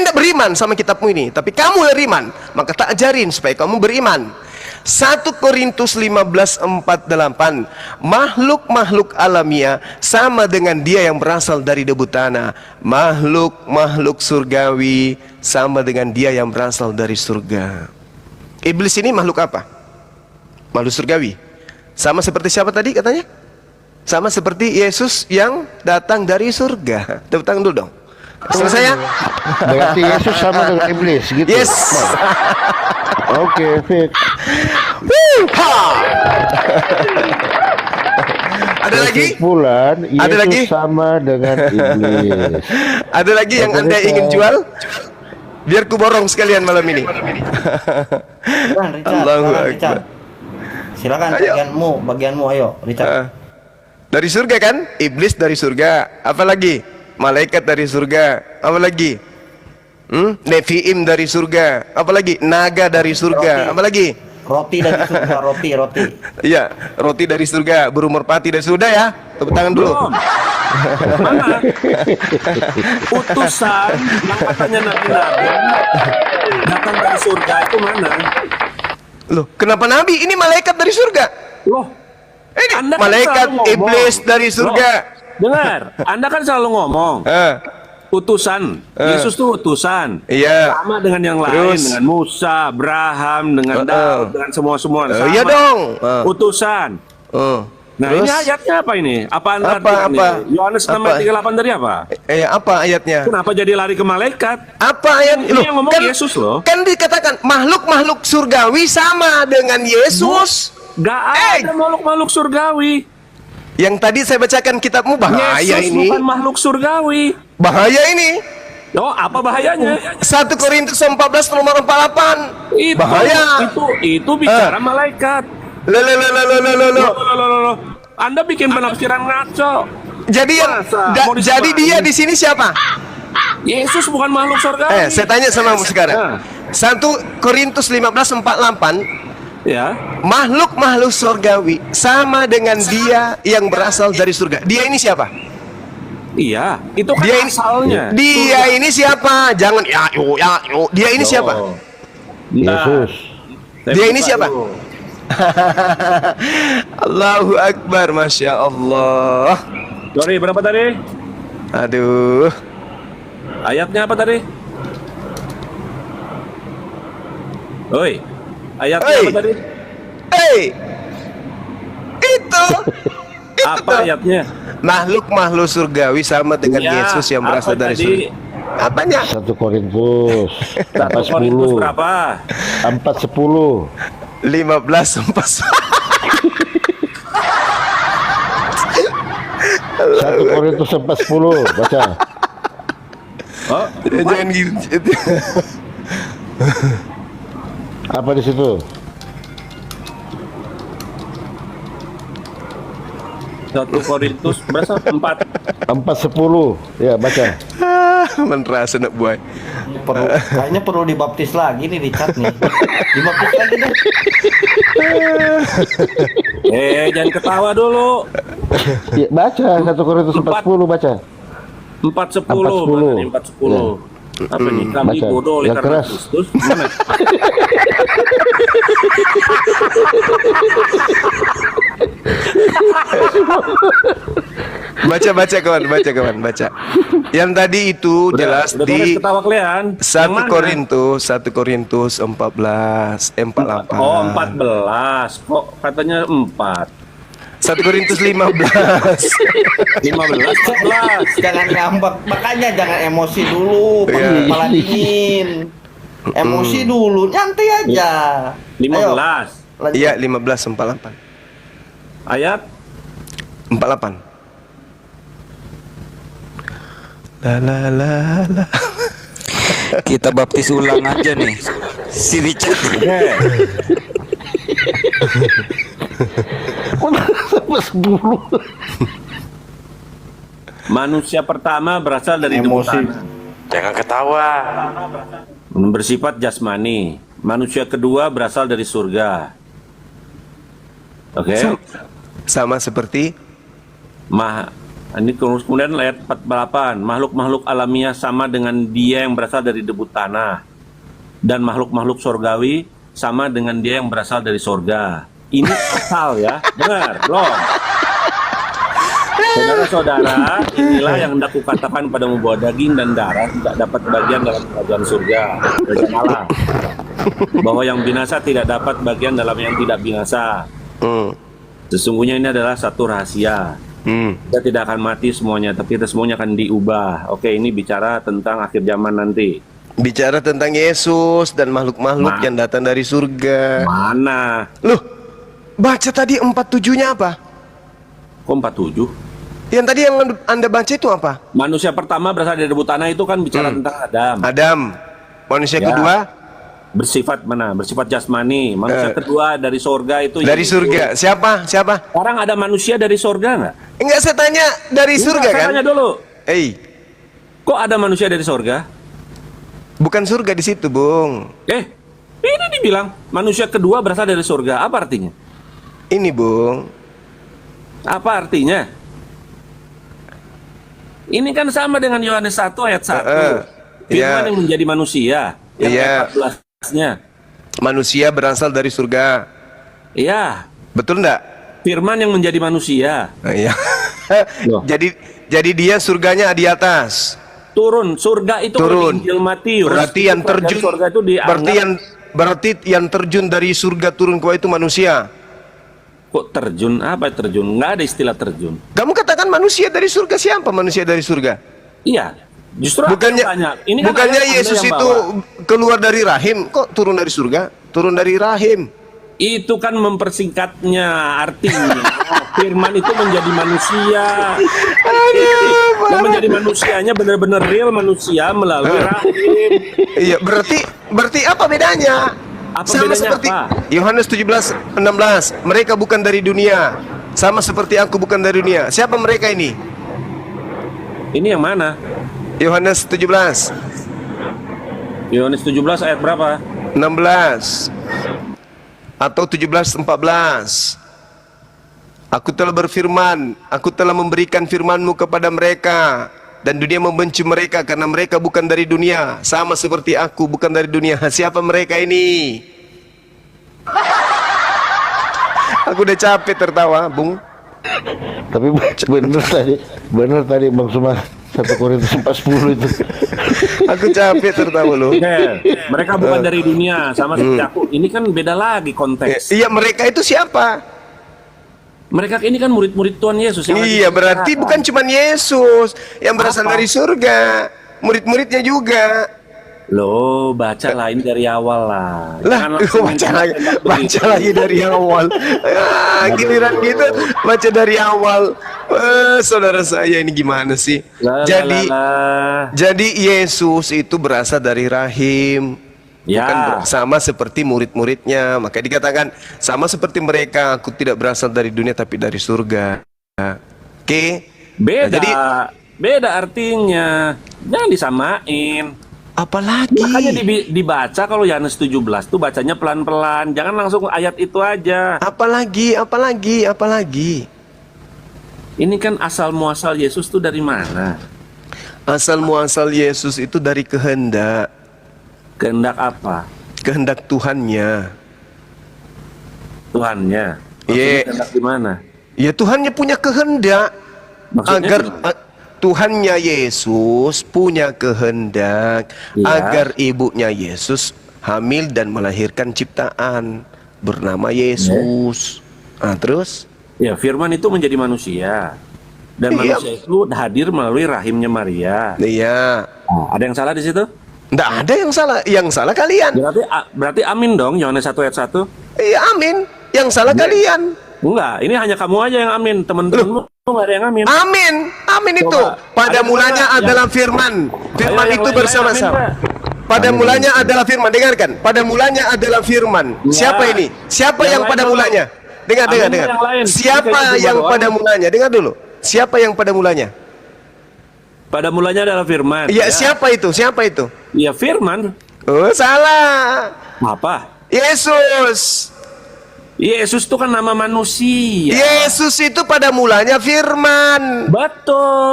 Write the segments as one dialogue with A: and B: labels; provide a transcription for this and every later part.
A: tidak beriman sama kitabmu ini, tapi kamu beriman, maka tak ajarin supaya kamu beriman. 1 Korintus 15:48, makhluk-makhluk alamiah sama dengan dia yang berasal dari debu tanah. Makhluk-makhluk surgawi sama dengan dia yang berasal dari surga. Iblis ini makhluk apa? Makhluk surgawi. Sama seperti siapa tadi katanya? Sama seperti Yesus yang datang dari surga. Tepuk tangan dulu dong. Selesai ya?
B: Berarti Yesus sama dengan iblis gitu.
A: Yes.
B: Oke, fix.
A: Ada lagi?
B: Kesimpulan, Yesus
A: Ada lagi?
B: sama dengan iblis.
A: Ada lagi yang Anda ingin jual? Biar ku borong sekalian malam ini. Allahu Akbar.
C: Silakan
A: Ayo.
C: bagianmu ayo, Richard.
A: Dari surga kan? Iblis dari surga. Apa lagi? Malaikat dari surga. Apa lagi? Nefiim dari surga. Apa lagi? Naga dari surga.
C: Roti.
A: Apa lagi?
C: Roti dari surga, roti.
A: Iya, roti dari surga, burung merpati dari surga ya. Tepuk tangan dulu.
D: Belum. Mana? Utusan yang katanya nabi-nabi datang dari surga itu mana?
A: Loh, kenapa nabi? Ini malaikat dari surga.
D: Loh,
A: Ini
D: Anda kan
A: malaikat
D: selalu ngomong.
A: iblis dari surga.
D: Loh, dengar, Anda kan selalu ngomong utusan, Yesus tuh utusan.
A: Iya.
D: Sama dengan yang lain,
A: Terus?
D: dengan Musa, Abraham, dengan Daud, dengan semua. Sama.
A: Iya dong.
D: Utusan. Nah,
A: Terus?
D: ini ayatnya apa ini? Apa Anda
A: Apa?
D: Yohanes 6 ayat 38 dari apa?
A: Apa ayatnya?
D: Kenapa jadi lari ke malaikat?
A: Apa ayat?
D: Ini yang ngomong Yesus loh.
A: Kan dikatakan makhluk-makhluk surgawi sama dengan Yesus.
D: Gak ada makhluk-makhluk surgawi.
A: Yang tadi saya bacakan kitabmu bahaya
D: Yesus
A: ini.
D: bukan makhluk surgawi.
A: Bahaya ini.
D: Oh, apa bahayanya?
A: 1 Korintus 14 nomor 48. Bahaya.
D: Itu bicara malaikat.
A: Loh.
D: Loh. Anda bikin penafsiran ngaco.
A: Jadi
D: Masa? Mau
A: jadi dia
D: disamain?
A: di sini siapa?
D: Yesus bukan makhluk surgawi.
A: Saya tanya sama kamu sekarang. 1 Korintus 15:48.
D: Ya.
A: Makhluk-makhluk surgawi sama dengan dia yang berasal dari surga. Dia ini siapa?
D: Iya, itu kan
A: Dia ini
D: asalnya.
A: Dia ini siapa? Jangan ya. Dia ini siapa?
B: Yesus.
A: Dia ini siapa? Allahu Akbar, Masya Allah.
D: Sorry, berapa tadi?
A: Aduh.
D: Ayatnya apa tadi? Oi. Ayatnya
A: Hey.
D: apa tadi?
A: Itu
D: Apa ayatnya?
A: makhluk-makhluk surgawi sama dengan
D: Ya,
A: Yesus yang berasal
D: apa
A: dari
D: tadi?
A: surga. Apanya?
B: 1 Korintus
D: 1 Korintus
B: 4:10.
D: berapa?
B: 4:10.
A: 15 empat.
B: 1 Korintus 4:10 baca.
D: Oh,
A: Jangan gitu.
B: Apa di situ?
D: 1 Korintus berapa? 4.
B: 4:10. Ya, baca.
A: Menerasa nak buai.
C: Kayaknya perlu dibaptis lagi nih Richard nih. Dibaptis lagi deh.
D: Jangan ketawa dulu.
B: Ya, baca 1 Korintus 4:10 baca.
D: 4:10.
B: 4:10.
D: Mana nih 4:10? Apa nih? Kami
B: Baca.
D: bodoh oleh
B: Yang
D: karena
B: keras.
D: Kristus. Mana?
A: Baca kawan, baca. Yang tadi itu jelas
D: udah
A: di
D: ketawa kalian.
A: 1 Korintus 14:48.
D: Oh, 14. Kok katanya 4?
A: 1 Korintus 15.
D: 15, 14.
C: Jangan ngambek, makanya jangan emosi dulu,
A: Iya.
C: kepala dingin. Emosi dulu, nyantai aja.
D: 15.
C: Lanjut.
A: Iya, 15:48.
D: Ayat
A: 48. La.
E: Kita baptis ulang aja nih si Richard.
D: manusia pertama berasal dari debu
C: Emosi.
D: tanah.
E: Jangan ketawa.
D: Bersifat jasmani. Manusia kedua berasal dari surga. Oke.
A: Sama seperti
D: Ini kemudian ayat 48, makhluk-makhluk alamiah sama dengan dia yang berasal dari debu tanah, dan makhluk-makhluk sorgawi sama dengan dia yang berasal dari sorga. Ini asal ya, dengar, belum? Saudara-saudara, inilah yang hendak kukatakan padamu, bahwa daging dan darah tidak dapat bagian dalam kerajaan surga, kerajaan Allah. Bahwa yang binasa tidak dapat bagian dalam yang tidak binasa. Sesungguhnya ini adalah satu rahasia. Kita tidak akan mati semuanya, tapi kita semuanya akan diubah. Oke, ini bicara tentang akhir zaman nanti.
A: Bicara tentang Yesus dan makhluk-makhluk yang datang dari surga.
D: Mana?
A: Loh, baca tadi 47-nya apa?
D: Kok 47?
A: Yang tadi yang Anda baca itu apa?
D: Manusia pertama berasal dari debu tanah itu kan bicara tentang Adam.
A: Adam. Manusia
D: Ya.
A: kedua
D: Bersifat mana? Bersifat jasmani. Manusia kedua dari sorga itu.
A: dari
D: Yesus.
A: surga. Siapa? Siapa?
D: Sekarang ada manusia dari sorga nggak?
A: Enggak, saya tanya dari surga
D: Enggak,
A: kan?
D: saya tanya dulu. Kok ada manusia dari sorga?
A: Bukan surga di situ, Bung.
D: Ini dibilang manusia kedua berasal dari sorga. Apa artinya?
A: Ini, Bung.
D: Apa artinya? Ini kan sama dengan Yohanes 1 ayat 1. Firman
A: iya.
D: yang menjadi manusia. Yang
A: Iya.
D: ayat 14-nya.
A: Manusia berasal dari surga.
D: Iya.
A: Betul enggak?
D: Firman yang menjadi manusia.
A: Iya.
D: Loh.
A: jadi dia surganya di atas.
D: Turun. Surga itu kalau
A: Turun.
D: di Injil Matius.
A: Berarti yang
D: kerajaan
A: terjun
D: surga itu dianggap,
A: berarti yang terjun dari surga turun ke bawah itu manusia.
D: kok terjun? Apa terjun? Nggak ada istilah terjun.
A: Kamu katakan manusia dari surga, siapa manusia dari surga?
D: Iya. Justru aku
A: Bukannya
D: yang tanya. Ini kan
A: bukannya
D: ayat Anda
A: Yesus
D: yang
A: itu
D: bawa.
A: keluar dari rahim, kok turun dari surga? Turun dari rahim.
D: Itu kan mempersingkatnya artinya. Firman itu menjadi manusia. Dan menjadi manusianya benar-benar real manusia melalui rahim.
A: Iya, berarti apa bedanya?
D: Apa
A: Sama
D: bedanya
A: seperti
D: apa?
A: Yohanes 17:16, mereka bukan dari dunia, sama seperti aku bukan dari dunia. Siapa mereka ini?
D: Ini yang mana?
A: Yohanes 17,
D: Yohanes 17 ayat berapa?
A: 16 atau 17:14. Aku telah berfirman, aku telah memberikan firman-Mu kepada mereka, dan dunia membenci mereka karena mereka bukan dari dunia, sama seperti aku bukan dari dunia. Siapa mereka ini? Aku udah capek tertawa, Bung.
B: Tapi benar tadi Bang Suma 1 Korintus 4:10 itu.
A: Aku capek tertawa loh.
D: Mereka bukan dari dunia sama seperti aku. Ini kan beda lagi konteks.
A: Iya, mereka itu siapa?
D: Mereka ini kan murid-murid Tuhan Yesus yang lagi
A: Iya, berarti
D: diciptakan.
A: bukan cuma Yesus yang berasal
D: Apa?
A: dari surga, murid-muridnya juga.
D: Loh, baca lain dari awal lah.
A: Lah,
D: Jangan langsung
A: baca lagi dari awal. Giliran gitu, baca dari awal. Saudara saya ini gimana sih? Jadi Yesus itu berasal dari rahim.
D: Ya.
A: Bukan sama seperti murid-muridnya. Maka dikatakan sama seperti mereka, aku tidak berasal dari dunia tapi dari surga. Oke.
D: Beda.
A: Nah, jadi
D: beda artinya. Jangan disamain.
A: apalagi?
D: Makanya dibaca kalau Yohanes 17 tuh bacanya pelan-pelan. Jangan langsung ayat itu aja.
A: Apalagi?
D: Ini kan asal muasal Yesus tuh dari mana?
A: Asal muasal Yesus itu dari kehendak.
D: Kehendak apa?
A: Kehendak Tuhannya.
D: Tuhannya.
A: Iya.
D: Maksudnya kehendak di mana?
A: Ya Tuhannya punya kehendak.
D: Maksudnya
A: Agar
D: gimana?
A: Tuhannya Yesus punya kehendak
D: Iya.
A: agar ibunya Yesus hamil dan melahirkan ciptaan bernama Yesus. Terus?
D: Ya, firman itu menjadi manusia. Dan
A: Iya.
D: manusia itu hadir melalui rahimnya Maria.
A: Iya.
D: Ada yang salah di situ?
A: Nggak ada yang salah. Yang salah kalian.
D: Berarti amin dong Yohanes 1 ayat 1.
A: Iya, amin. Yang salah kalian.
D: Enggak, ini hanya kamu aja yang amin. Temen-temenmu nggak ada yang amin.
A: Amin. Amin itu.
D: Coba,
A: Pada
D: ada
A: mulanya
D: yang-
A: adalah firman. Firman
D: Ayo, yang
A: itu
D: lain-lain
A: bersama-sama.
D: amin, Pak.
A: Pada mulanya adalah firman. Dengarkan. Pada mulanya adalah firman.
D: Ya.
A: Siapa ini? Siapa
D: Yang
A: yang
D: lain
A: pada
D: dulu.
A: mulanya? Dengar.
D: Amin, yang lain.
A: Siapa
D: Ini kayak
A: yang
D: berdua
A: pada
D: doang.
A: mulanya? Dengar dulu. Siapa yang pada mulanya?
D: Pada mulanya adalah firman.
A: Iya, siapa itu? Siapa itu?
D: Ya firman.
A: Oh, salah.
D: Apa?
A: Yesus.
D: Yesus itu kan nama manusia.
A: Yesus itu pada mulanya firman.
D: Betul.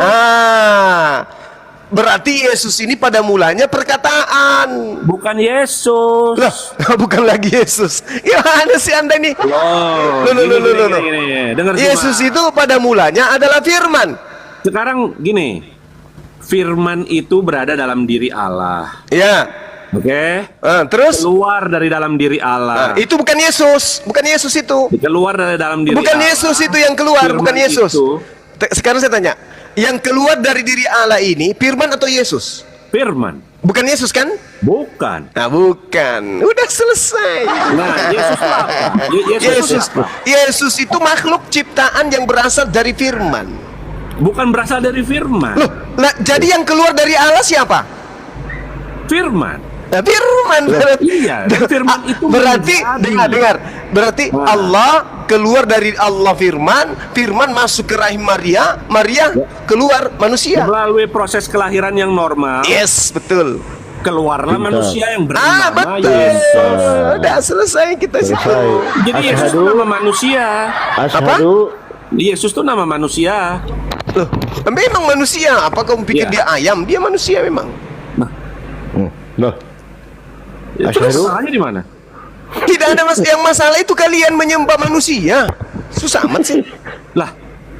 A: Berarti Yesus ini pada mulanya perkataan.
D: Bukan Yesus.
A: Lah, bukan lagi Yesus. Ya mana sih Anda ini?
D: Loh,
A: Loh.
D: gini. Dengar
A: Yesus
D: cuma.
A: itu pada mulanya adalah firman.
D: Sekarang gini, firman itu berada dalam diri Allah.
A: Ya.
D: Oke?
A: Terus
D: Keluar dari dalam diri Allah.
A: itu bukan Yesus, bukan Yesus itu.
D: Keluar dari dalam diri
A: Bukan
D: Allah.
A: Yesus itu yang keluar,
D: Firman
A: bukan Yesus.
D: itu-
A: Sekarang saya tanya, yang keluar dari diri Allah ini firman atau Yesus?
D: Firman.
A: Bukan Yesus kan?
D: Bukan.
A: Nah, bukan. Udah selesai.
D: Nah, Yesus itu apa?
A: Yesus,
D: itu apa?
A: Yesus itu makhluk ciptaan yang berasal dari firman.
D: Bukan berasal dari firman.
A: Loh, lah, jadi yang keluar dari Allah siapa?
D: Firman.
A: Nah, firman berarti.
D: Iya, dan firman itu
A: berarti
D: menjadi.
A: dengar. Berarti
D: Nah.
A: Allah keluar dari Allah firman, firman masuk ke rahim Maria, Maria keluar manusia.
D: Melalui proses kelahiran yang normal,
A: Yes, betul.
D: keluarlah manusia yang bernama
A: Betul.
D: Yesus.
A: Udah selesai kita situ.
B: Selesai.
D: Jadi Yesus itu nama manusia.
B: Asyhadu.
D: Yesus itu nama manusia.
A: Loh, memang manusia. Apa kamu pikir
D: Iya.
A: dia ayam? Dia manusia memang.
B: Loh.
D: Terus
B: Asyhadu.
D: salahnya di mana?
A: Tidak ada yang masalah itu kalian menyembah manusia. Susah amat sih.
D: Lah,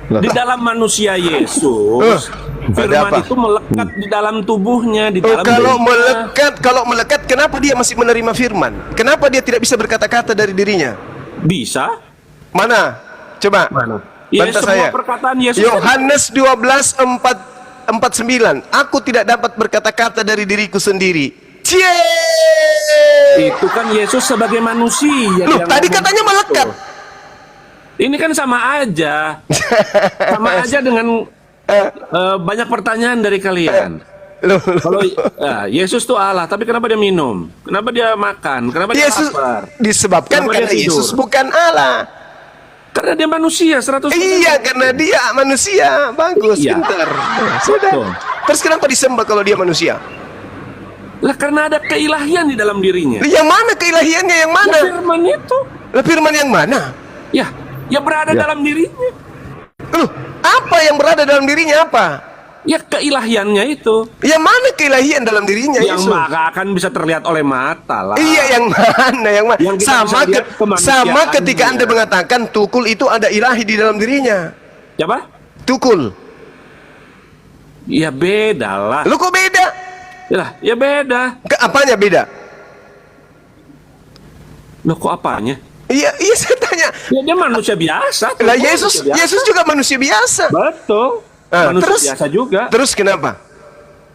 B: Lah.
D: di dalam manusia Yesus,
A: ada
D: firman
A: apa?
D: itu melekat di dalam tubuhnya, di dalam
A: Kalau
D: dirinya.
A: melekat, kenapa dia masih menerima firman? Kenapa dia tidak bisa berkata-kata dari dirinya?
D: Bisa.
A: Mana? Coba.
D: Mana? Ya,
A: Bantah
D: semua
A: saya.
D: perkataan Yesus.
A: Yohanes 12:49. Aku tidak dapat berkata-kata dari diriku sendiri. Cie!
D: Itu kan Yesus sebagai manusia.
A: Loh,
D: yang
A: tadi
D: ngomong
A: katanya
D: itu.
A: melekat.
D: Ini kan sama aja. Sama aja dengan banyak pertanyaan dari kalian.
A: Loh,
D: Kalau Yesus tuh Allah, tapi kenapa dia minum? Kenapa dia makan? Kenapa dia
A: Yesus
D: lapar?
A: disebabkan
D: Kenapa
A: karena
D: dia tidur?
A: Yesus bukan Allah.
D: Karena dia manusia 100%.
A: Iya, karena dia manusia. Bagus,
D: Iya.
A: pintar. Sudah.
D: Betul.
A: Terus kenapa disembah kalau dia manusia?
D: Lah karena ada keilahian di dalam dirinya.
A: Yang mana keilahiannya yang mana?
D: Ya, firman itu.
A: Lah, firman yang mana?
D: Ya berada
B: Ya.
D: dalam dirinya.
A: Loh, apa yang berada dalam dirinya apa?
D: Ya keilahiannya itu.
A: Yang mana keilahian dalam dirinya
D: Yang
A: Yesus?
D: maka akan bisa terlihat oleh mata lah.
A: Iya, yang mana? Yang mana?
D: Yang kita
A: Sama
D: bisa lihat kemanusiaannya.
A: sama ketika Anda mengatakan tukul itu ada ilahi di dalam dirinya.
D: Siapa?
A: Tukul.
D: Ya beda lah.
A: Lu kok beda?
D: Ya beda.
A: Apanya beda?
D: Loh kok apanya?
A: Iya, saya tanya.
D: Ya dia manusia biasa. tuh.
A: Lah
D: Manusia biasa.
A: Yesus juga manusia biasa.
D: Betul. Manusia
A: Terus
D: biasa juga.
A: Terus kenapa?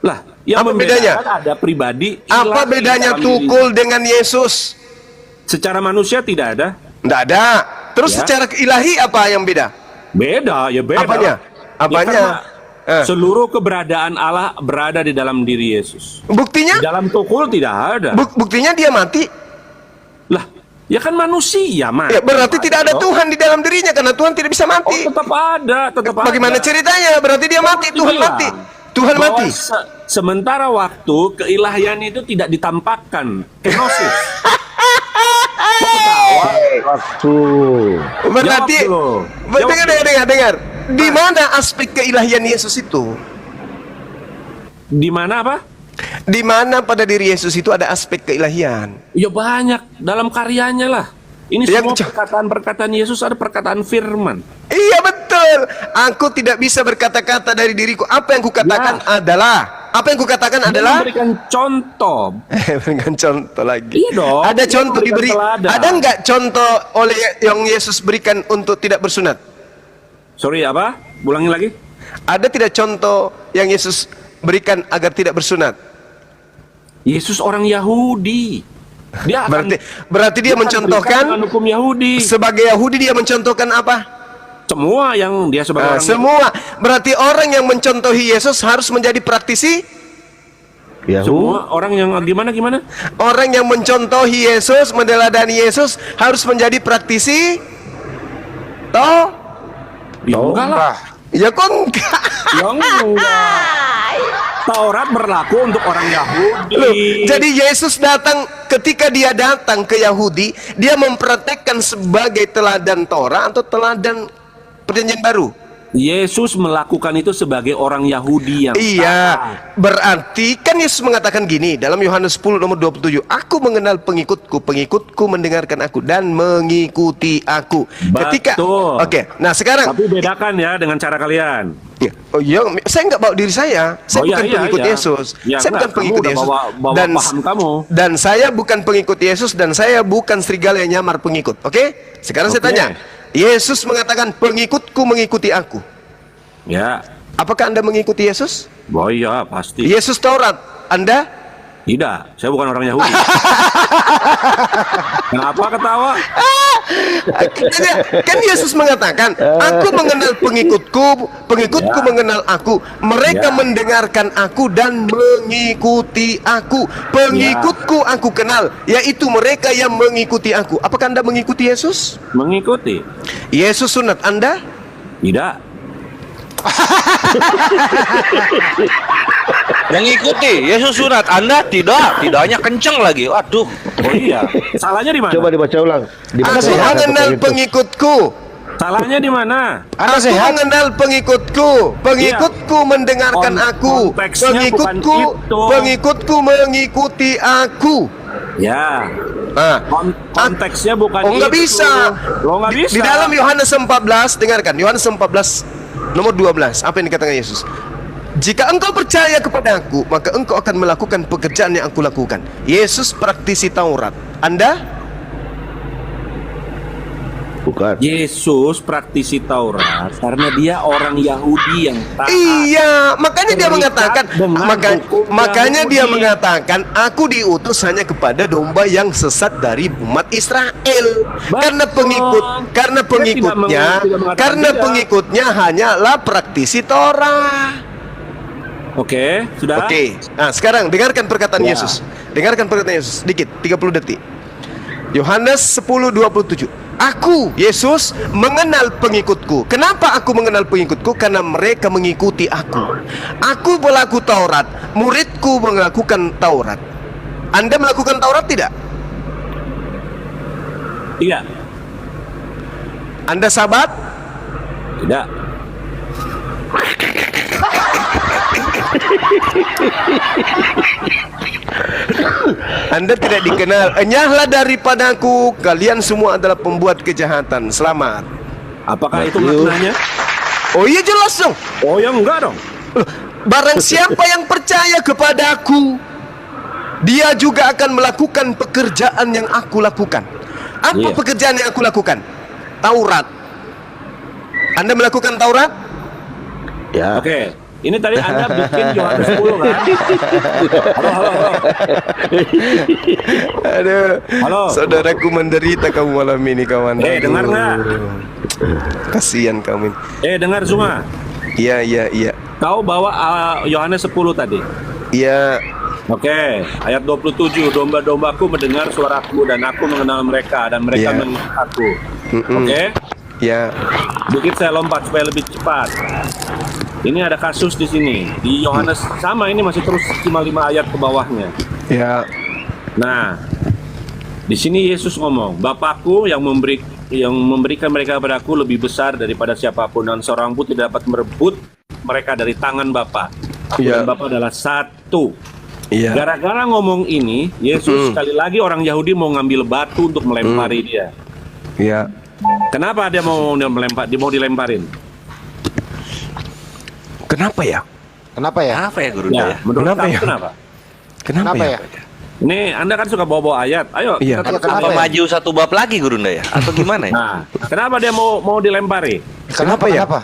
D: Lah, yang
A: Apa
D: membedakan
A: bedanya?
D: ada pribadi.
A: Apa
D: ilahi
A: bedanya
D: dalam
A: tukul dengan Yesus?
D: dirinya. Secara manusia tidak ada.
A: Nggak ada. Terus
D: Ya.
A: secara ilahi apa yang beda?
D: Beda, ya beda.
A: Apanya?
D: Ya,
A: Apanya?
D: karena seluruh keberadaan Allah berada di dalam diri Yesus.
A: Buktinya?
D: Di dalam tukul tidak ada.
A: Buktinya dia mati.
D: Lah, ya kan manusia, Mas.
A: Ya, berarti tidak ada
D: dong.
A: Tuhan di dalam dirinya karena Tuhan tidak bisa
D: Oh,
A: mati.
D: tetap ada, tetap ada.
A: Bagaimana ceritanya? Berarti dia mati, Tuhan
D: Dibilang
A: mati. Tuhan
D: bahwa
A: mati.
D: Sementara waktu keilahian itu tidak ditampakkan. Kenosis.
B: Waktu.
A: Berarti
D: Jawab dulu.
A: dengar. Di mana aspek keilahian Yesus itu?
D: Di mana apa?
A: Di mana pada diri Yesus itu ada aspek keilahian?
D: Ya banyak dalam karyanya lah. Ini
A: Ya,
D: semua perkataan-perkataan Yesus ada perkataan firman.
A: Iya betul. Aku tidak bisa berkata-kata dari diriku. Apa yang kukatakan adalah. Apa yang kukatakan
D: Dia
A: adalah.
D: memberikan contoh.
A: Berikan contoh lagi.
D: Iya dong.
A: Ada
D: Dia
A: contoh
D: memberikan
A: diberi.
D: teladan.
A: Ada nggak contoh oleh yang Yesus berikan untuk tidak bersunat?
D: Sorry apa? Ulangi lagi.
A: Ada tidak contoh yang Yesus berikan agar tidak bersunat?
D: Yesus orang Yahudi. Dia akan
A: Berarti dia
D: akan
A: mencontohkan
D: berikan dengan hukum Yahudi.
A: sebagai Yahudi dia mencontohkan apa?
D: Semua yang dia sebagai orang
A: Semua. Berarti orang yang mencontohi Yesus harus menjadi praktisi.
B: Yahudi.
D: Semua orang yang gimana?
A: Orang yang mencontohi Yesus, meneladani Yesus harus menjadi praktisi. Toh?
D: Ya enggak lah.
A: Ya kok enggak?
D: Ya enggak. Taurat berlaku untuk orang Yahudi.
A: Loh, jadi Yesus datang, ketika dia datang ke Yahudi, dia mempraktekkan sebagai teladan Torah atau teladan Perjanjian Baru?
D: Yesus melakukan itu sebagai orang Yahudi yang
A: Iya,
D: taat.
A: berarti kan Yesus mengatakan gini dalam Yohanes 10 nomor 27, aku mengenal pengikutku, pengikutku mendengarkan aku dan mengikuti aku. Ketika,
D: Betul.
A: oke, nah sekarang,
D: Tapi bedakan ya dengan cara kalian.
A: oh iya, saya nggak bawa diri saya
D: Oh, iya,
A: bukan
D: iya,
A: pengikut
D: iya.
A: Yesus,
D: Ya,
A: saya bukan
D: enggak, kamu
A: pengikut
D: udah
A: Yesus,
D: bawa paham kamu.
A: dan saya bukan pengikut Yesus dan saya bukan serigala yang nyamar pengikut. Oke, sekarang saya
D: Oke.
A: tanya, Yesus mengatakan pengikutku mengikuti aku.
D: Ya.
A: Apakah Anda mengikuti Yesus?
D: Oh iya, pasti.
A: Yesus Taurat, Anda?
D: Tidak, saya bukan orang Yahudi. Kenapa ketawa?
A: Kan Yesus mengatakan, aku mengenal pengikutku, pengikutku
D: Ya.
A: mengenal aku, mereka
D: Ya.
A: mendengarkan aku dan mengikuti aku. Pengikutku aku kenal, yaitu mereka yang mengikuti aku. Apakah Anda mengikuti Yesus?
D: Mengikuti?
A: Yesus sunat Anda?
D: Tidak.
F: Mengikuti Yesus sunat, Anda tidak, tidaknya kenceng lagi. Waduh.
D: Oh iya. Salahnya di mana?
B: Coba dibaca ulang. Dibaca
A: Aku
B: ulang satu
A: mengenal
B: Korintus.
A: pengikutku.
D: Salahnya di mana?
A: Aku mengenal pengikutku, pengikutku mendengarkan
D: Kon-
A: aku,
D: konteksnya
A: pengikutku,
D: bukan itu.
A: pengikutku mengikuti aku.
D: Ya.
A: Nah,
D: Konteksnya bukan
A: oh nggak
D: itu.
A: bisa.
D: Lo nggak bisa.
A: Di dalam Yohanes 14, dengarkan Yohanes 14 nomor 12, apa yang dikatakan Yesus? Jika engkau percaya kepada aku, maka engkau akan melakukan pekerjaan yang aku lakukan. Yesus praktisi Taurat. Anda?
B: Bukan.
D: Yesus praktisi Taurat karena dia orang Yahudi yang taat.
A: Iya, makanya dia
D: Terikat
A: mengatakan,
D: dengan hukum
A: makanya dia
D: Yahudi.
A: mengatakan, aku diutus hanya kepada domba yang sesat dari umat Israel. Karena pengikut, karena
D: Dia
A: pengikutnya,
D: tidak mengatakan
A: karena
D: tidak.
A: pengikutnya hanyalah praktisi Torah.
D: Oke, sudah.
A: Oke, nah sekarang dengarkan perkataan
D: Ya.
A: Yesus. Dengarkan perkataan Yesus, dikit, 30 detik. Yohanes 10:27. Aku, Yesus, mengenal pengikutku. Kenapa aku mengenal pengikutku? Karena mereka mengikuti aku. Aku pelaku Taurat, muridku melakukan Taurat. Anda melakukan Taurat tidak?
D: Tidak.
A: Anda sahabat?
D: Tidak.
A: Anda tidak dikenal. Enyahlah daripadaku, kalian semua adalah pembuat kejahatan. Selamat.
D: Apakah itu maknanya?
A: Oh iya jelas dong.
D: Oh ya enggak dong.
A: Barang siapa yang percaya kepadaku, dia juga akan melakukan pekerjaan yang aku lakukan. Apa
D: Iya.
A: pekerjaan yang aku lakukan? Taurat. Anda melakukan Taurat?
B: Ya.
D: Oke. Ini tadi Anda bikin Yohanes 10 kan? Halo.
A: Aduh.
D: Halo.
A: Saudaraku menderita kamu malam ini kawan.
D: Dengar nggak?
A: Kasihan kamu ini.
D: Dengar semua.
A: Iya.
D: Kau bawa Yohanes 10 tadi.
A: Iya.
D: Oke, ayat 27, domba-dombaku mendengar suaraku dan aku mengenal mereka dan mereka
A: Iya.
D: mengikut aku.
A: Mm-mm.
D: Oke,
A: Ya.
D: dikit saya lompat supaya lebih cepat. Ini ada kasus di sini di Yohanes sama ini masih terus cuma 5 ayat ke bawahnya.
A: Ya.
D: Nah, di sini Yesus ngomong, Bapakku yang memberikan mereka kepadaku lebih besar daripada siapapun dan seorang pun tidak dapat merebut mereka dari tangan Bapa. Aku
A: Iya.
D: dan Bapa adalah satu.
A: Iya.
D: Gara-gara ngomong ini, Yesus sekali lagi orang Yahudi mau ngambil batu untuk melempari dia.
A: Iya.
D: Kenapa dia mau dilemparin?
A: Kenapa ya?
F: Kenapa ya?
E: Apa ya guru
D: Ya,
E: ya?
D: menurut
A: Kenapa
D: kamu
A: ya?
D: kenapa?
A: Kenapa ya?
F: Kenapa
D: Ini Anda kan suka bawa-bawa ayat. Ayo,
A: Iya.
D: kita
F: Kenapa
E: Apa
F: ya?
E: maju satu bab lagi guru ya? Atau gimana ya?
D: Nah, kenapa dia mau dilempari?
A: Kenapa ya?
F: Kenapa?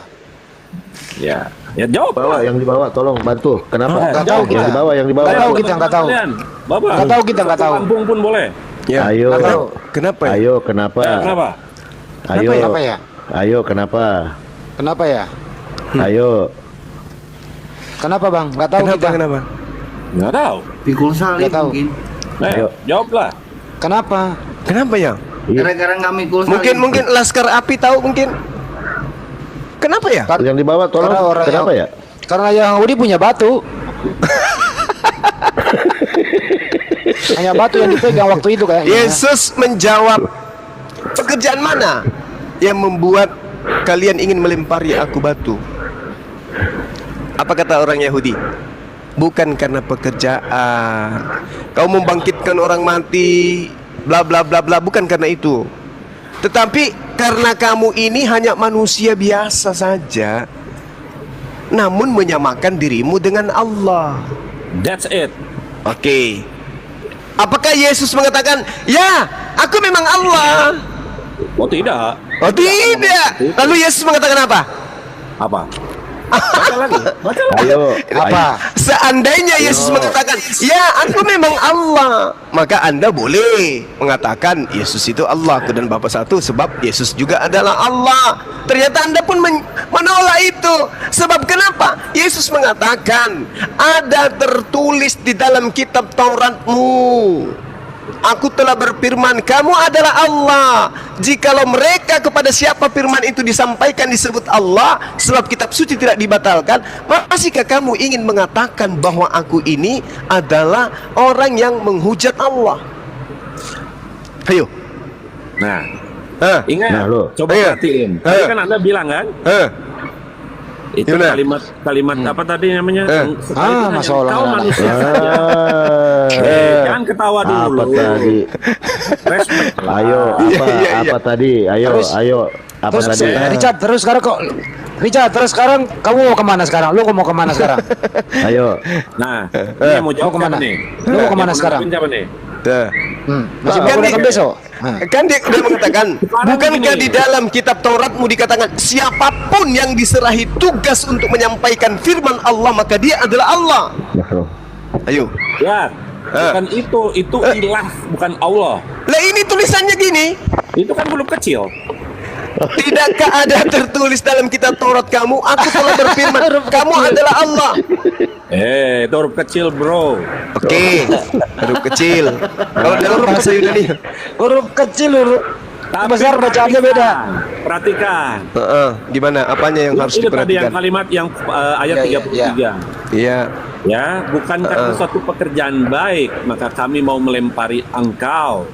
D: Ya jawab.
B: Bawa yang dibawa, tolong bantu. Kenapa?
F: Nggak tahu kita.
B: Yang dibawa, yang dibawa.
F: Nggak tahu kita, nggak tahu.
D: Kalian, Bapak.
F: Nggak tahu kita, nggak tahu.
D: Kampung pun boleh.
A: Ya.
B: Ayo.
F: Nggak tahu.
A: Kenapa ya?
B: Ayo, kenapa?
D: Ya, kenapa?
B: Ayo.
F: Kenapa ya?
B: Ayo, kenapa?
F: Kenapa ya?
B: Ayo.
F: Kenapa bang? Nggak tahu
A: Kenapa?
F: kita.
A: Kenapa?
D: Nggak tahu.
C: Pikul salib
F: Nggak tahu.
C: mungkin.
B: Ayo.
D: Jawablah.
F: Kenapa?
A: Kenapa ya?
C: Gara-gara nggak mikul salib.
A: Mungkin Laskar Api tahu mungkin. Kenapa ya?
B: Yang dibawa, tolong.
F: Karena orang
B: Kenapa ya?
F: Karena Yahudi punya batu.
G: Hanya batu yang dipegang waktu itu kayaknya.
A: Yesus menjawab, pekerjaan mana yang membuat kalian ingin melempari aku batu? Apa kata orang Yahudi? Bukan karena pekerjaan, kau membangkitkan orang mati, bla bla bla bla, bukan karena itu. Tetapi karena kamu ini hanya manusia biasa saja, namun menyamakan dirimu dengan Allah.
D: That's it.
A: Oke. Apakah Yesus mengatakan, ya, aku memang Allah?
D: Oh tidak.
A: Oh tidak. Lalu Yesus mengatakan apa?
D: Apa? Baca lagi. Baca lagi.
B: Ayo,
G: Apa?
A: Seandainya Yesus mengatakan, ya, aku memang Allah, maka Anda boleh mengatakan Yesus itu Allah dan Bapa satu, sebab Yesus juga adalah Allah. Ternyata Anda pun menolak itu. Sebab kenapa? Yesus mengatakan, ada tertulis di dalam kitab Tauratmu, aku telah berfirman, kamu adalah Allah. Jikalau mereka kepada siapa firman itu disampaikan disebut Allah, sebab kitab suci tidak dibatalkan, masihkah kamu ingin mengatakan bahwa aku ini adalah orang yang menghujat Allah? Ayo.
D: Nah,
A: Hah?
D: ingat.
B: Nah, lo.
D: Coba
A: Iya.
D: perhatiin. Tadi kan Anda bilang kan, itu
A: Gimana?
D: kalimat apa tadi namanya? Sekali itu hanya
G: Masya Allah.
D: engkau manusia saja. Jangan ketawa dulu.
B: apa tadi?
D: Respect.
B: Ayo, apa
A: Iya.
B: apa tadi? Ayo,
G: Terus-
B: ayo. Apa
G: Terus
B: tadi?
G: Richard, terus sekarang kamu mau kemana sekarang? Lu mau kemana sekarang?
B: Ayo.
D: Nah, ini mau jawab
G: Mau kemana?
D: siapa nih?
G: Lu mau kemana
D: Yang
G: sekarang?
D: siapa nih?
G: Masih
A: Kan
G: mau
A: dia-
G: datang besok?
A: Kan dia udah mengatakan, bukankah
D: gini.
A: di dalam kitab Tauratmu dikatakan, siapapun yang diserahi tugas untuk menyampaikan firman Allah, maka dia adalah Allah. Ayo.
D: Ya, bukan itu ilah, bukan Allah.
A: Lah ini tulisannya gini,
D: Itu kan huruf kecil.
A: tidakkah ada tertulis dalam kitab Taurat kamu, aku telah berfirman, kamu adalah Allah.
D: Itu huruf kecil, bro.
A: Oke, huruf kecil. Kalau dalam bahasa Yunani,
G: Huruf kecil, huruf
D: Tapi
G: besar bacaannya beda.
D: Perhatikan.
A: gimana? Apanya yang harus
D: Itu tadi yang
A: diperhatikan?
D: kalimat yang ayat
G: Ya,
D: 33.
A: Iya.
D: Ya, bukan karena suatu pekerjaan baik maka kami mau melempari engkau,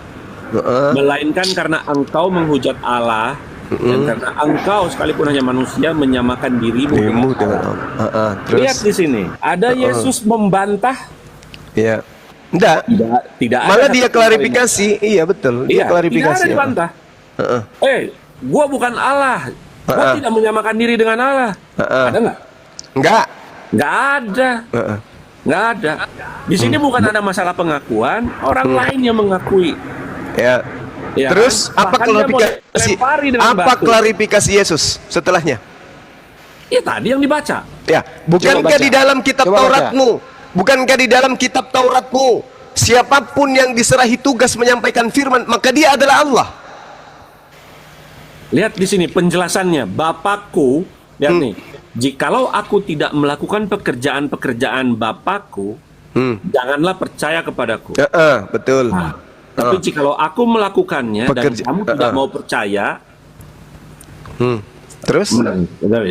D: melainkan karena engkau menghujat Allah, dan karena engkau sekalipun hanya manusia menyamakan dirimu
A: Dirimu
D: dengan
A: dengan
D: Allah.
A: Allah.
D: Lihat
A: Terus,
D: di sini, ada Yesus membantah?
A: ya, enggak.
D: Tidak ada
A: Malah
D: satu
A: dia
D: kalimat.
A: klarifikasi. Iya betul. Dia
D: Iya,
A: klarifikasi.
D: tidak ada dibantah. Gua bukan Allah. Gua tidak menyamakan diri dengan Allah. Ada nggak?
A: Enggak.
D: Nggak ada. Nggak ada. Di sini bukan ada masalah pengakuan, orang lain yang mengakui.
A: Ya.
D: Ya
A: Terus
D: kan?
A: apa
D: Bahkan dia mau
A: klarifikasi?
D: lempari dengan
A: Apa
D: batu.
A: klarifikasi Yesus setelahnya?
D: Ya tadi yang dibaca.
A: Ya, bukankah
G: baca.
A: di dalam kitab
G: Coba baca.
A: Tauratmu? Bukankah di dalam kitab Tauratmu, siapapun yang diserahi tugas menyampaikan firman, maka dia adalah Allah.
D: Lihat di sini penjelasannya. Bapakku, lihat nih. Jikalau aku tidak melakukan pekerjaan-pekerjaan Bapakku, janganlah percaya kepadaku.
A: Betul.
D: Tapi jikalau aku melakukannya dan kamu tidak mau percaya,
A: Terus?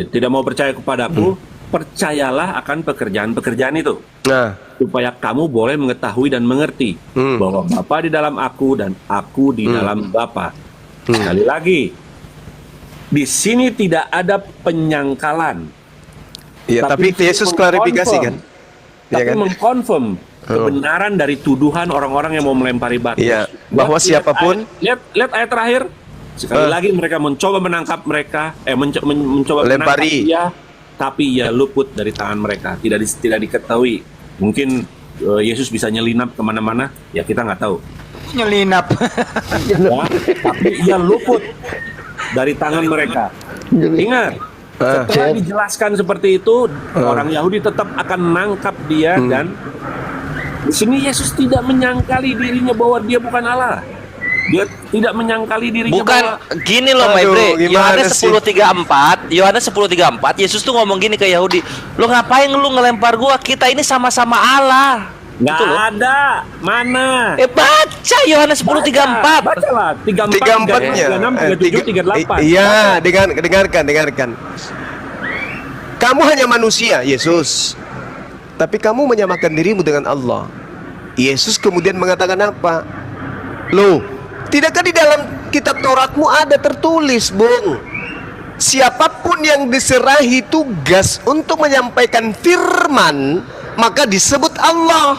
D: tidak mau percaya kepadaku, percayalah akan pekerjaan-pekerjaan itu,
A: Nah,
D: supaya kamu boleh mengetahui dan mengerti bahwa Bapa di dalam aku dan aku di dalam Bapa. Sekali lagi, di sini tidak ada penyangkalan.
A: ya, tapi Yesus klarifikasi kan?
D: Tapi
A: Iya kan?
D: mengkonfirm kebenaran dari tuduhan orang-orang yang mau melempari batu.
A: Iya, bahwa siapapun-
D: lihat ayat terakhir. Sekali lagi mereka mencoba menangkap mereka, mencoba
A: Lempari.
D: menangkap dia, tapi ia luput dari tangan mereka. Tidak diketahui. Mungkin Yesus bisa nyelinap kemana-mana, ya kita nggak tahu.
G: Nyelinap.
D: Ya, tapi ia luput dari tangan mereka. Ingat, setelah dijelaskan seperti itu, orang Yahudi tetap akan menangkap dia, dan di sini Yesus tidak menyangkali dirinya bahwa dia bukan Allah. Dia tidak menyangkali dirinya
F: Bukan
D: bahwa
F: gini loh, my
A: Aduh,
F: bre.
A: gimana
F: Yohanes
A: sih?
F: 10:34, Yohanes 10:34, Yesus tuh ngomong gini ke Yahudi, "Lu ngapain lu ngelempar gua? Kita ini sama-sama Allah."
D: nggak
F: Gitu loh.
D: ada. Mana?
F: Baca Yohanes 10:34.
D: Bacalah 34,
A: 34-nya.
D: 36, 37, 38.
A: Iya, dengarkan. Kamu hanya manusia, Yesus. tapi kamu menyamakan dirimu dengan Allah. Yesus kemudian mengatakan apa? Loh, tidakkah di dalam kitab Tauratmu ada tertulis, Bung? Siapapun yang diserahi tugas untuk menyampaikan firman, maka disebut Allah.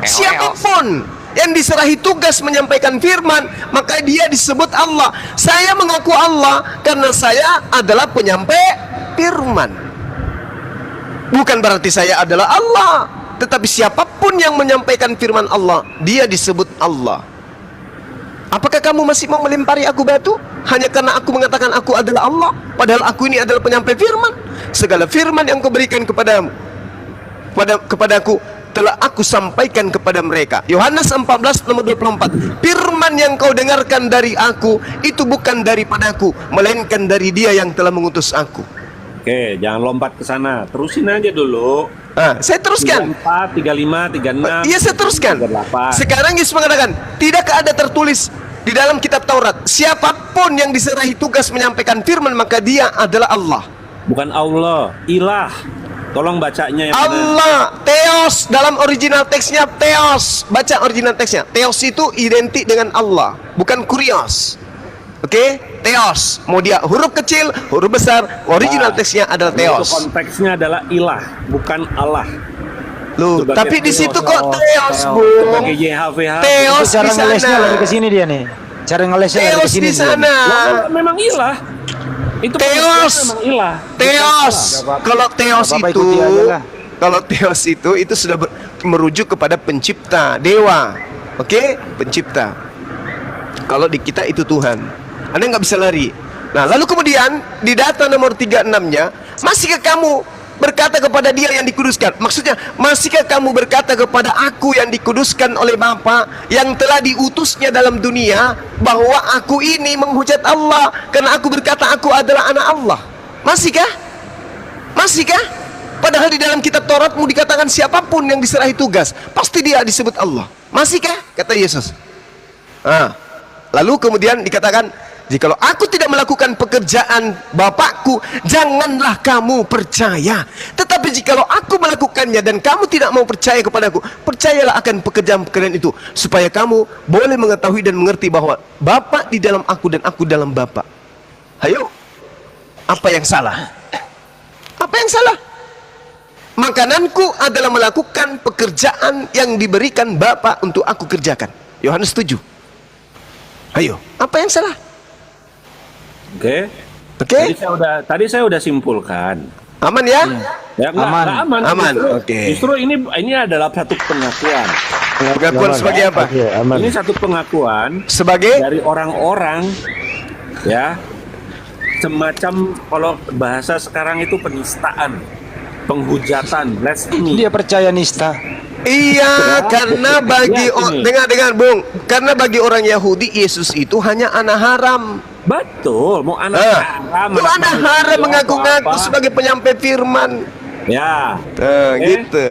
A: Siapapun yang diserahi tugas menyampaikan firman, maka dia disebut Allah. Saya mengaku Allah karena saya adalah penyampai firman. Bukan berarti saya adalah Allah, tetapi siapapun yang menyampaikan firman Allah, dia disebut Allah. Apakah kamu masih mau melempari aku batu hanya karena aku mengatakan aku adalah Allah, padahal aku ini adalah penyampai firman? Segala firman yang kau berikan kepadamu, kepadaku, telah aku sampaikan kepada mereka. Yohanes 14 nomor 24. Firman yang kau dengarkan dari aku itu bukan daripadaku, melainkan dari Dia yang telah mengutus aku.
D: Oke, jangan lompat ke sana. Terusin aja dulu.
A: Saya teruskan.
D: 34, 35, 36.
A: Iya, saya teruskan.
D: 38.
A: Sekarang Yesus mengatakan, tidakkah ada tertulis di dalam kitab Taurat, siapapun yang diserahi tugas menyampaikan firman, maka dia adalah Allah.
D: Bukan Allah, ilah. Tolong bacanya yang benar.
A: Allah, Theos, dalam original teksnya Theos. Baca original teksnya. Theos itu identik dengan Allah, bukan Kurios. Oke, Theos. Mau dia huruf kecil, huruf besar, original teksnya adalah
D: Itu
A: Theos.
D: konteksnya adalah ilah, bukan Allah.
A: Loh,
D: Sebagai
A: tapi di situ kok Theos,
C: Theos.
A: Bung.
D: Sebagai YHWH.
A: Theos
G: Cara
A: di
G: ngelesnya lari ke
A: sana.
G: sini dia nih. Cara ngelesnya lari ke
A: Theos
G: sini.
A: di
G: dia.
A: sana.
D: Memang ilah. Itu
A: Theos.
D: memang ilah.
A: Theos. Kalau Theos
G: Bapak
A: itu,
G: ikuti aja lah.
A: kalau Theos itu sudah merujuk kepada pencipta, dewa. Oke, pencipta. Kalau di kita itu Tuhan. Anda nggak bisa lari. Nah, lalu kemudian di data nomor 36-nya, masihkah kamu berkata kepada Dia yang dikuduskan? Maksudnya, masihkah kamu berkata kepada aku yang dikuduskan oleh Bapa, yang telah diutusnya dalam dunia, bahwa aku ini menghujat Allah karena aku berkata aku adalah anak Allah? Masihkah? Masihkah? Padahal di dalam kitab Tauratmu dikatakan siapapun yang diserahi tugas, pasti dia disebut Allah. Masihkah? Kata Yesus. Lalu kemudian dikatakan, jikalau aku tidak melakukan pekerjaan Bapakku, janganlah kamu percaya. Tetapi jikalau aku melakukannya dan kamu tidak mau percaya kepadaku, percayalah akan pekerjaan-pekerjaan itu, supaya kamu boleh mengetahui dan mengerti bahwa Bapa di dalam aku dan aku dalam Bapa. Hayo, apa yang salah? Apa yang salah? Makananku adalah melakukan pekerjaan yang diberikan Bapa untuk aku kerjakan. Yohanes 7. Ayo, apa yang salah?
D: Oke.
A: Oke?
D: Tadi saya udah simpulkan.
A: Aman ya?
D: Ya,
G: Aman.
D: nggak aman.
A: Aman,
D: Justru-
A: oke.
D: Justru ini adalah satu pengakuan.
A: Pengakuan sebagai apa?
B: Oke, aman.
D: Ini satu pengakuan
A: Sebagai
D: dari orang-orang, ya, semacam kalau bahasa sekarang itu penistaan, penghujatan, blasphemy.
G: Dia percaya nista.
A: iya, karena bagi
D: Ya, ini.
A: dengar Bung, karena bagi orang Yahudi Yesus itu hanya anak haram.
D: Betul, mau anak haram,
A: Lu anak haram
D: manusia,
A: mengaku-ngaku
D: apa-apa.
A: sebagai penyampai firman.
D: Ya.
A: Nah,
D: Oke.
A: gitu.